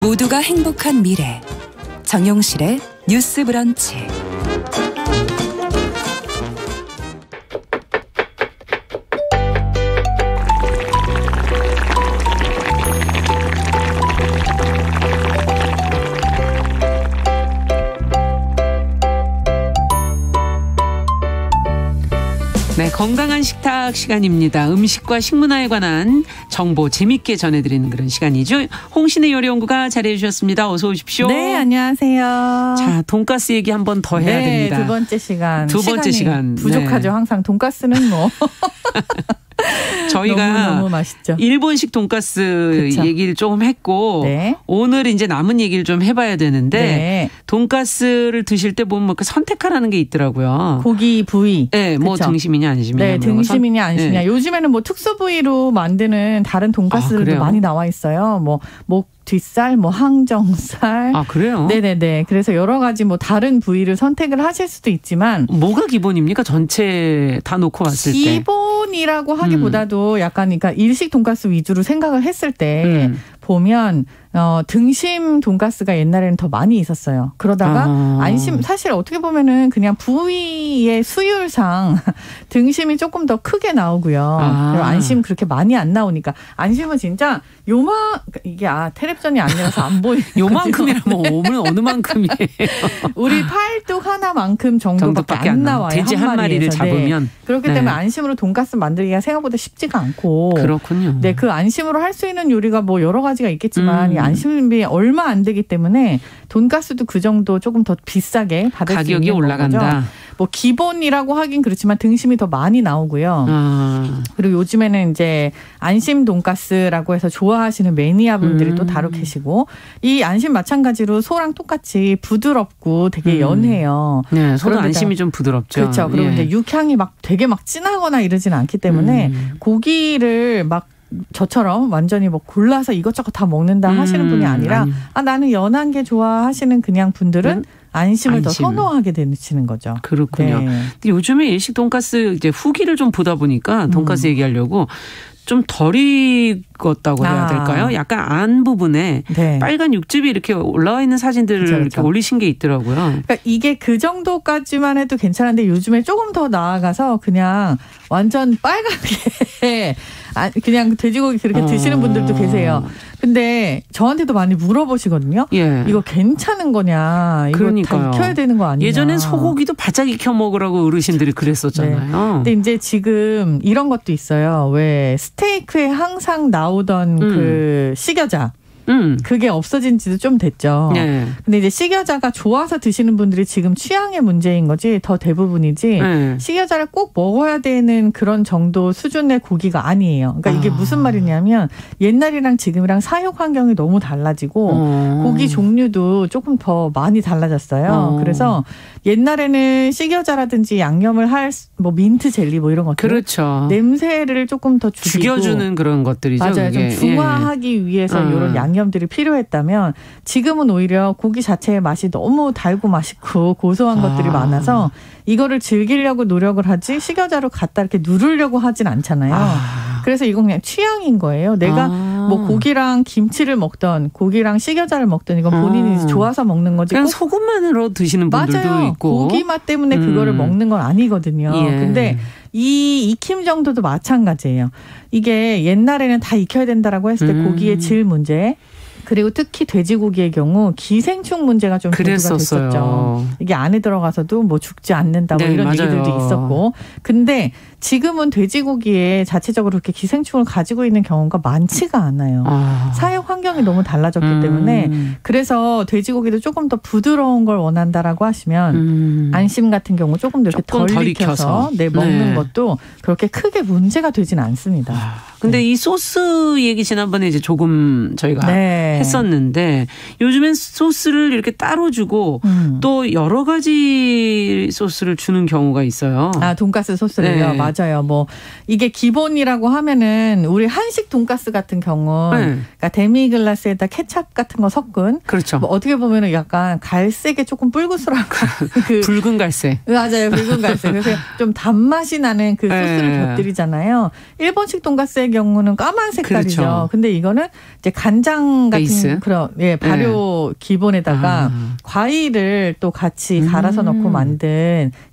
모두가 행복한 미래 정용실의 뉴스 브런치. 네, 건강한 식탁 시간입니다. 음식과 식문화에 관한 정보 재밌게 전해드리는 그런 시간이죠. 홍신의 요리연구가 자리해 주셨습니다. 어서 오십시오. 네, 안녕하세요. 자, 돈가스 얘기 한 번 더 해야 됩니다. 두 번째 시간. 두 번째 시간. 부족하죠. 네. 항상 돈가스는 뭐. 저희가 너무 맛있죠. 일본식 돈가스 그쵸. 얘기를 조금 했고 네. 오늘 이제 남은 얘기를 좀 해봐야 되는데 네. 돈가스를 드실 때 보면 그 선택하라는 게 있더라고요. 고기 부위. 네, 뭐 그쵸? 등심이냐 안심이냐. 네, 등심이냐 안심이냐. 네. 요즘에는 뭐 특수 부위로 만드는 다른 돈가스들도 그래요? 많이 나와 있어요. 뭐 목 뒷살, 뭐 항정살. 아, 그래요? 네네네. 그래서 여러 가지 뭐 다른 부위를 선택을 하실 수도 있지만 뭐가 기본입니까? 전체 다 놓고 왔을 때. 기본이라고 하기보다도 약간 그러니까 일식 돈가스 위주로 생각을 했을 때 보면 등심 돈가스가 옛날에는 더 많이 있었어요. 그러다가 안심 사실 어떻게 보면은 그냥 부위의 수율상 등심이 조금 더 크게 나오고요. 그리고 안심 그렇게 많이 안 나오니까 안심은 진짜 이게 텔레비전이 아니라서 안 보이는 요만큼이라면 오면 어느 만큼이에요? 우리 팔뚝 하나만큼 정도밖에 안 나와요. 돼지 한 마리를 잡으면. 네. 그렇기 때문에 안심으로 돈가스 만들기가 생각보다 쉽지가 않고. 그렇군요. 네, 그 안심으로 할 수 있는 요리가 뭐 여러 가지가 있겠지만 이 안심비 얼마 안 되기 때문에 돈가스도 그 정도 조금 더 비싸게 받을 수 있는 가격이 올라간다. 거죠. 뭐 기본이라고 하긴 그렇지만 등심이 더 많이 나오고요. 그리고 요즘에는 이제 안심 돈가스라고 해서 좋아하시는 매니아분들이 또 다루 계시고 이 안심 마찬가지로 소랑 똑같이 부드럽고 되게 연해요. 네, 소도 안심이 좀 부드럽죠. 그렇죠. 그리고 이제 육향이 막 되게 막 진하거나 이러지는 않기 때문에 고기를 막 저처럼 완전히 뭐 골라서 이것저것 다 먹는다 하시는 분이 아니라 나는 연한 게 좋아 하시는 그냥 분들은 안심을 더 선호하게 되시는 거죠. 그렇군요. 네. 근데 요즘에 일식 돈가스 이제 후기를 좀 보다 보니까 돈가스 얘기하려고 좀 덜 익었다고 해야 될까요? 약간 안 부분에 빨간 육즙이 이렇게 올라와 있는 사진들을 이렇게 올리신 게 있더라고요. 그러니까 이게 그 정도까지만 해도 괜찮은데 요즘에 조금 더 나아가서 그냥 완전 빨갛게 그냥 돼지고기 그렇게 드시는 분들도 계세요. 근데 저한테도 많이 물어보시거든요. 예. 이거 괜찮은 거냐? 이거 그러니까요. 다 익혀야 되는 거 아니냐? 예전엔 소고기도 바짝 익혀 먹으라고 어르신들이 그랬었잖아요. 근데 이제 지금 이런 것도 있어요. 왜 스테이크에 항상 나오던 그 식여자. 그게 없어진 지도 좀 됐죠. 네. 근데 이제 식여자가 좋아서 드시는 분들이 지금 취향의 문제인 거지 더 대부분이지 식여자를 꼭 먹어야 되는 그런 정도 수준의 고기가 아니에요. 그러니까 이게 무슨 말이냐면 옛날이랑 지금이랑 사육 환경이 너무 달라지고 고기 종류도 조금 더 많이 달라졌어요. 그래서 옛날에는 식여자라든지 양념을 할 뭐 민트 젤리 뭐 이런 것들 그렇죠. 냄새를 조금 더 죽여주는 그런 것들이죠. 맞아요. 그게. 좀 중화하기 위해서 이런 양념들이 필요했다면 지금은 오히려 고기 자체의 맛이 너무 달고 맛있고 고소한 것들이 많아서 이거를 즐기려고 노력을 하지 식여자로 갖다 이렇게 누르려고 하진 않잖아요. 그래서 이건 그냥 취향인 거예요. 내가 뭐 고기랑 김치를 먹던 고기랑 식여자를 먹던 이건 본인이 좋아서 먹는 거지. 그냥 소금만으로 드시는 분들도 맞아요. 있고. 고기 맛 때문에 그거를 먹는 건 아니거든요. 근데 이 익힘 정도도 마찬가지예요. 이게 옛날에는 다 익혀야 된다라고 했을 때 고기의 질 문제 그리고 특히 돼지고기의 경우 기생충 문제가 좀 대두가 됐었죠. 이게 안에 들어가서도 뭐 죽지 않는다 뭐 이런 얘기들도 있었고. 근데 지금은 돼지고기에 자체적으로 그렇게 기생충을 가지고 있는 경우가 많지가 않아요. 사육 환경이 너무 달라졌기 때문에 그래서 돼지고기도 조금 더 부드러운 걸 원한다라고 하시면 안심 같은 경우 조금 더 이렇게 덜 익혀서 먹는 것도 그렇게 크게 문제가 되진 않습니다. 근데 이 소스 얘기 지난번에 이제 조금 저희가 했었는데 요즘엔 소스를 이렇게 따로 주고 또 여러 가지 소스를 주는 경우가 있어요. 돈가스 소스를요. 맞아요. 뭐 이게 기본이라고 하면은 우리 한식 돈가스 같은 경우 그러니까 데미글라스에다 케찹 같은 거 섞은 그렇죠. 뭐 어떻게 보면은 약간 갈색에 조금 뿔구스러운 그 붉은 갈색. 맞아요. 붉은 갈색. 그래서 좀 단맛이 나는 그 소스를 곁들이잖아요. 일본식 돈가스의 경우는 까만 색깔이죠. 그렇죠. 근데 이거는 이제 간장 같은 베이스. 그럼 예, 발효 기본에다가 과일을 또 같이 갈아서 넣고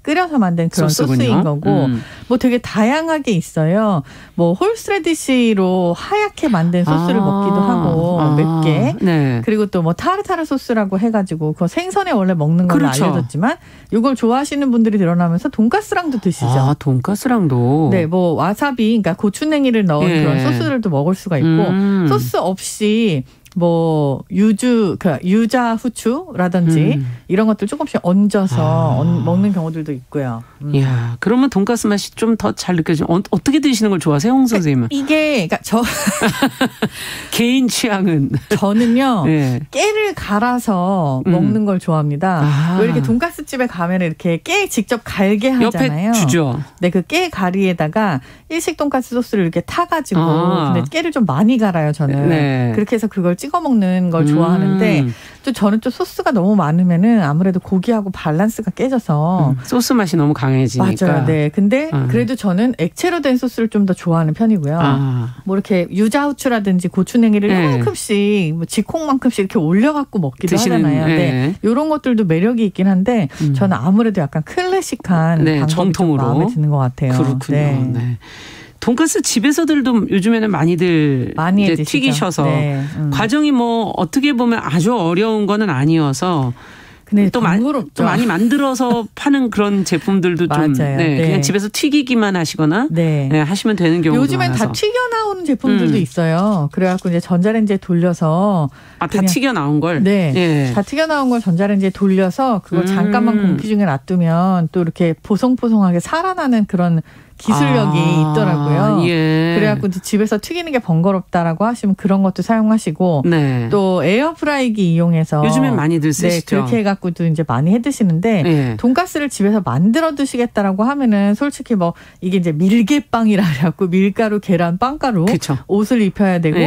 끓여서 만든 그런 소스군요. 소스인 거고 뭐 되게 다양하게 있어요. 뭐 홀스레디시로 하얗게 만든 소스를 먹기도 하고 맵게. 네. 그리고 또 뭐 타르타르 소스라고 해가지고 그거 생선에 원래 먹는 걸로 그렇죠. 알려졌지만 이걸 좋아하시는 분들이 늘어나면서 돈가스랑도 드시죠. 돈가스랑도. 네, 뭐 와사비, 그러니까 고추냉이를 넣은 그런 소스를 또 먹을 수가 있고 소스 없이 뭐 유자 후추라든지 이런 것들 조금씩 얹어서 먹는 경우들도 있고요. 이야, 그러면 돈가스 맛이 좀 더 잘 느껴지죠. 어떻게 드시는 걸 좋아하세요, 홍 선생님은? 이게 그러니까 개인 취향은 저는요. 네. 깨를 갈아서 먹는 걸 좋아합니다. 왜 이렇게 돈가스 집에 가면 이렇게 깨 직접 갈게 하잖아요. 옆에 주죠. 네, 그 깨 가리에다가 일식 돈가스 소스를 이렇게 타가지고 근데 깨를 좀 많이 갈아요, 저는. 네. 그렇게 해서 그걸 찍어 먹는 걸 좋아하는데 또 저는 또 소스가 너무 많으면은 아무래도 고기하고 밸런스가 깨져서 소스 맛이 너무 강해지니까. 맞아요. 네. 근데 그래도 저는 액체로 된 소스를 좀 더 좋아하는 편이고요. 뭐 이렇게 유자후추라든지 고추냉이를 요만큼씩 뭐 지콩만큼씩 이렇게 올려갖고 먹기도 하잖아요. 네. 이런 것들도 매력이 있긴 한데 저는 아무래도 약간 클래식한 방법이 정통으로 좀 마음에 드는 것 같아요. 그렇군요. 네. 돈가스 집에서들도 요즘에는 많이 이제 튀기셔서 과정이 뭐 어떻게 보면 아주 어려운 거는 아니어서 근데 또 많이 만들어서 파는 그런 제품들도 좀 그냥 집에서 튀기기만 하시거나 하시면 되는 경우도 요즘엔 많아서. 다 튀겨 나오는 제품들도 있어요. 그래갖고 이제 전자레인지에 돌려서 다 튀겨 나온 걸? 다 튀겨 나온 걸 전자레인지에 돌려서 그걸 잠깐만 공기 중에 놔두면 또 이렇게 보송보송하게 살아나는 그런 기술력이 있더라고요. 그래갖고 집에서 튀기는 게 번거롭다라고 하시면 그런 것도 사용하시고 또 에어프라이기 이용해서 요즘엔 많이들 쓰시죠. 그렇게 해갖고도 이제 많이 해 드시는데 돈가스를 집에서 만들어 드시겠다라고 하면은 솔직히 뭐 이게 이제 밀개빵이라 해갖고 밀가루, 계란, 빵가루 옷을 입혀야 되고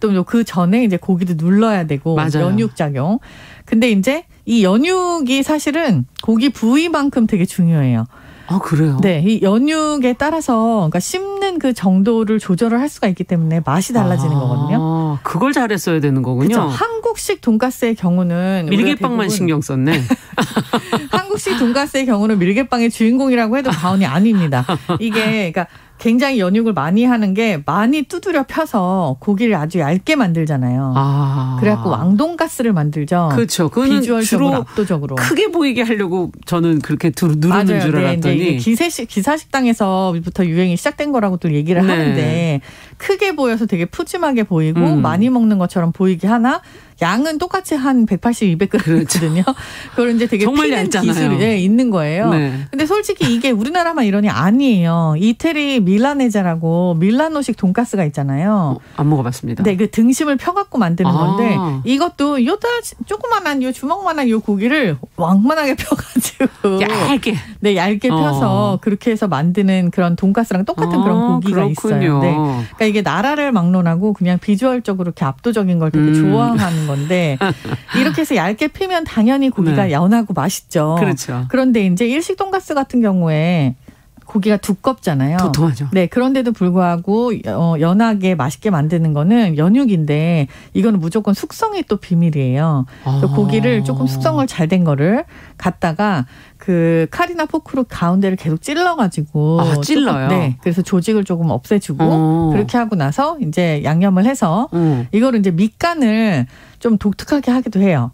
또 그 전에 이제 고기도 눌러야 되고 연육 작용. 근데 이제 이 연육이 사실은 고기 부위만큼 되게 중요해요. 아, 그래요? 네. 이 연육에 따라서 그러니까 씹는 그 정도를 조절을 할 수가 있기 때문에 맛이 달라지는 거거든요. 그걸 잘했어야 되는 거군요. 그렇죠. 한국식 돈가스의 경우는 밀개빵만 신경 썼네. 한국식 돈가스의 경우는 밀개빵의 주인공이라고 해도 과언이 아닙니다. 이게 그러니까 굉장히 연육을 많이 하는 게 많이 두드려 펴서 고기를 아주 얇게 만들잖아요. 그래갖고 왕돈가스를 만들죠. 그렇죠. 그거는 비주얼적으로 압도적으로 크게 보이게 하려고 저는 그렇게 누르는 줄 알았더니 기사식당에서부터 유행이 시작된 거라고 또 얘기를 하는데 크게 보여서 되게 푸짐하게 보이고 많이 먹는 것처럼 보이게 하나 양은 똑같이 한 180, 200g거든요. 그걸 이제 되게 정말 피는 얇잖아요. 기술이 있는 거예요. 근데 솔직히 이게 우리나라만 이러니 아니에요. 이태리 밀라네자라고 밀라노식 돈가스가 있잖아요. 안 먹어봤습니다. 네, 그 등심을 펴갖고 만드는 건데 이것도 조그만한 요 주먹만한 요 고기를 왕만하게 펴가지고 얇게 펴서 그렇게 해서 만드는 그런 돈가스랑 똑같은 그런 고기가 있어요. 그러니까 이게 나라를 막론하고 그냥 비주얼적으로 이렇게 압도적인 걸 되게 좋아하는 건데 이렇게 해서 얇게 피면 당연히 고기가 연하고 맛있죠. 그렇죠. 그런데 이제 일식 돈가스 같은 경우에 고기가 두껍잖아요. 도톰하죠. 네, 그런데도 불구하고 연하게 맛있게 만드는 거는 연육인데 이거는 무조건 숙성이 또 비밀이에요. 고기를 조금 숙성을 잘 된 거를 갖다가 그 칼이나 포크로 가운데를 계속 찔러가지고 찔러요. 네, 그래서 조직을 조금 없애주고 그렇게 하고 나서 이제 양념을 해서 이거를 이제 밑간을 좀 독특하게 하기도 해요.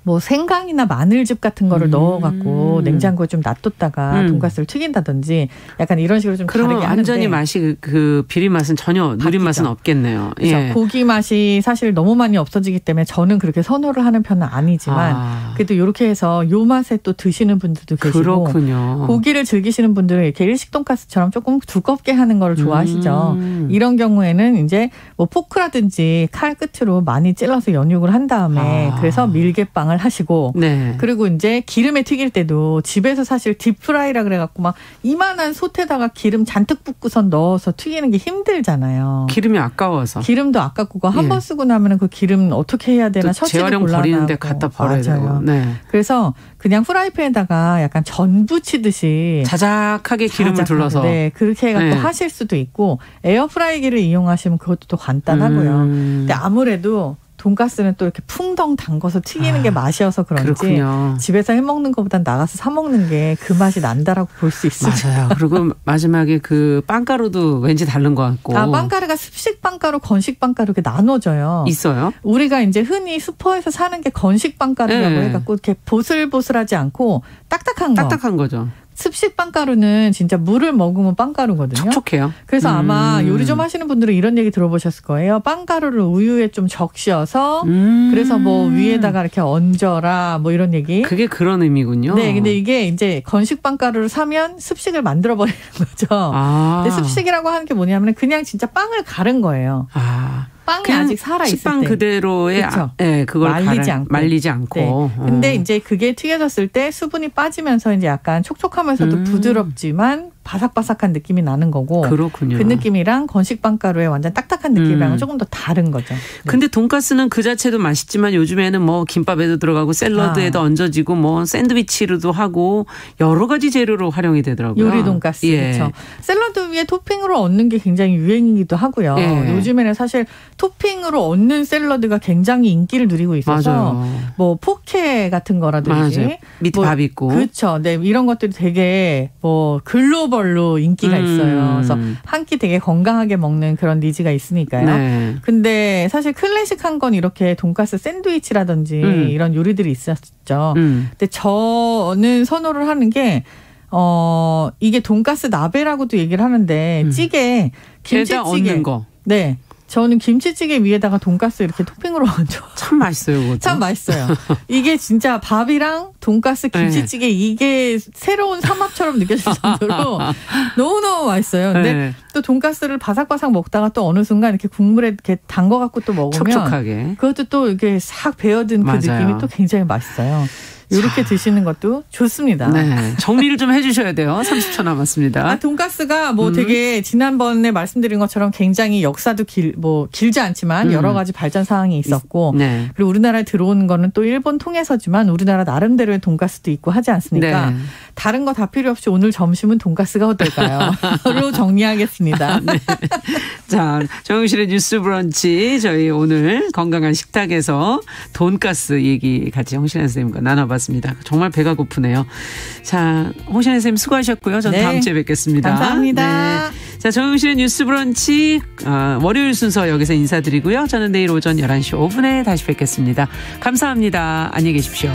뭐 생강이나 마늘즙 같은 거를 넣어갖고 냉장고에 좀 놔뒀다가 돈가스를 튀긴다든지 약간 이런 식으로 좀 다르게 하는데 완전히 맛이 그 비린 맛은 전혀 누린 맛은 없겠네요. 그래서 고기 맛이 사실 너무 많이 없어지기 때문에 저는 그렇게 선호를 하는 편은 아니지만 그래도 이렇게 해서 요 맛에 또 드시는 분들도 계시고 그렇군요. 고기를 즐기시는 분들은 이렇게 일식 돈가스처럼 조금 두껍게 하는 걸 좋아하시죠. 이런 경우에는 이제 뭐 포크라든지 칼 끝으로 많이 찔러서 연육을 한 다음에 그래서 밀개빵 하시고 그리고 이제 기름에 튀길 때도 집에서 사실 딥프라이라 그래갖고 막 이만한 솥에다가 기름 잔뜩 붓고선 넣어서 튀기는 게 힘들잖아요. 기름이 아까워서. 기름도 아깝고 한 번 쓰고 나면 그 기름 어떻게 해야 되나 처치도 곤란하고. 재활용 버리는데 갖다 버려야 되고. 그래서 그냥 프라이팬에다가 약간 전 부치듯이 자작하게 기름을 둘러서 그렇게 해갖고 하실 수도 있고 에어프라이기를 이용하시면 그것도 더 간단하고요. 근데 아무래도 돈가스는 또 이렇게 풍덩 담궈서 튀기는 게 맛이어서 그런지 그렇군요. 집에서 해먹는 것보단 나가서 사 먹는 게 그 맛이 난다라고 볼 수 있어요. 맞아요. 그리고 마지막에 그 빵가루도 왠지 다른 것 같고. 빵가루가 습식 빵가루, 건식 빵가루 이렇게 나눠져요. 있어요? 우리가 이제 흔히 슈퍼에서 사는 게 건식 빵가루라고 해갖고 이렇게 보슬보슬하지 않고 딱딱한 거. 딱딱한 거죠. 습식 빵가루는 진짜 물을 머금은 빵가루거든요. 촉촉해요. 그래서 아마 요리 좀 하시는 분들은 이런 얘기 들어보셨을 거예요. 빵가루를 우유에 좀 적셔서 그래서 뭐 위에다가 이렇게 얹어라 뭐 이런 얘기. 그게 그런 의미군요. 네, 근데 이게 이제 건식 빵가루를 사면 습식을 만들어 버리는 거죠. 근데 습식이라고 하는 게 뭐냐면 그냥 진짜 빵을 갈은 거예요. 빵이 아직 살아있을 식빵 때. 그대로의 그걸 말리지 않고. 네. 근데 이제 그게 튀겨졌을 때 수분이 빠지면서 이제 약간 촉촉하면서도 부드럽지만 바삭바삭한 느낌이 나는 거고. 그렇군요. 그 느낌이랑 건식빵가루의 완전 딱딱한 느낌이랑은 조금 더 다른 거죠. 근데 돈가스는 그 자체도 맛있지만 요즘에는 뭐 김밥에도 들어가고 샐러드에도 얹어지고 뭐 샌드위치로도 하고 여러 가지 재료로 활용이 되더라고요. 요리 돈가스. 그렇죠. 샐러드 위에 토핑으로 얹는 게 굉장히 유행이기도 하고요. 요즘에는 사실 토핑으로 얹는 샐러드가 굉장히 인기를 누리고 있어서 맞아요. 뭐 포케 같은 거라든지 밑에 밥 있고. 그렇죠. 네, 이런 것들이 되게 뭐 글로벌로 인기가 있어요. 그래서 한 끼 되게 건강하게 먹는 그런 니즈가 있으니까요. 네. 근데 사실 클래식한 건 이렇게 돈가스 샌드위치라든지 이런 요리들이 있었죠. 근데 저는 선호를 하는 게 이게 돈가스 나베라고도 얘기를 하는데 찌개, 김치찌개 얹는 거. 네. 저는 김치찌개 위에다가 돈가스 이렇게 토핑으로 얹어. 참 맛있어요, 그것도. 참 맛있어요. 이게 진짜 밥이랑 돈가스, 김치찌개 이게 새로운 삼합처럼 느껴질 정도로 너무너무 맛있어요. 근데 또 돈가스를 바삭바삭 먹다가 또 어느 순간 이렇게 국물에 이렇게 담궈갖고 또 먹으면 촉촉하게. 그것도 또 이렇게 싹 배어든 그 느낌이 또 굉장히 맛있어요. 이렇게 드시는 것도 좋습니다. 네. 정리를 좀 해주셔야 돼요. 30초 남았습니다. 돈가스가 뭐 되게 지난번에 말씀드린 것처럼 굉장히 역사도 길지 않지만 여러 가지 발전 사항이 있었고 그리고 우리나라에 들어오는 거는 또 일본 통해서지만 우리나라 나름대로의 돈가스도 있고 하지 않습니까? 다른 거 다 필요 없이 오늘 점심은 돈가스가 어떨까요? 로 정리하겠습니다. 자, 정용실의 뉴스 브런치 저희 오늘 건강한 식탁에서 돈가스 얘기 같이 홍신혜 선생님과 나눠봤습니다. 정말 배가 고프네요. 자, 홍신혜 선생님 수고하셨고요. 저는 다음 주에 뵙겠습니다. 감사합니다. 네. 자, 정용실의 뉴스 브런치 월요일 순서 여기서 인사드리고요. 저는 내일 오전 11시 5분에 다시 뵙겠습니다. 감사합니다. 안녕히 계십시오.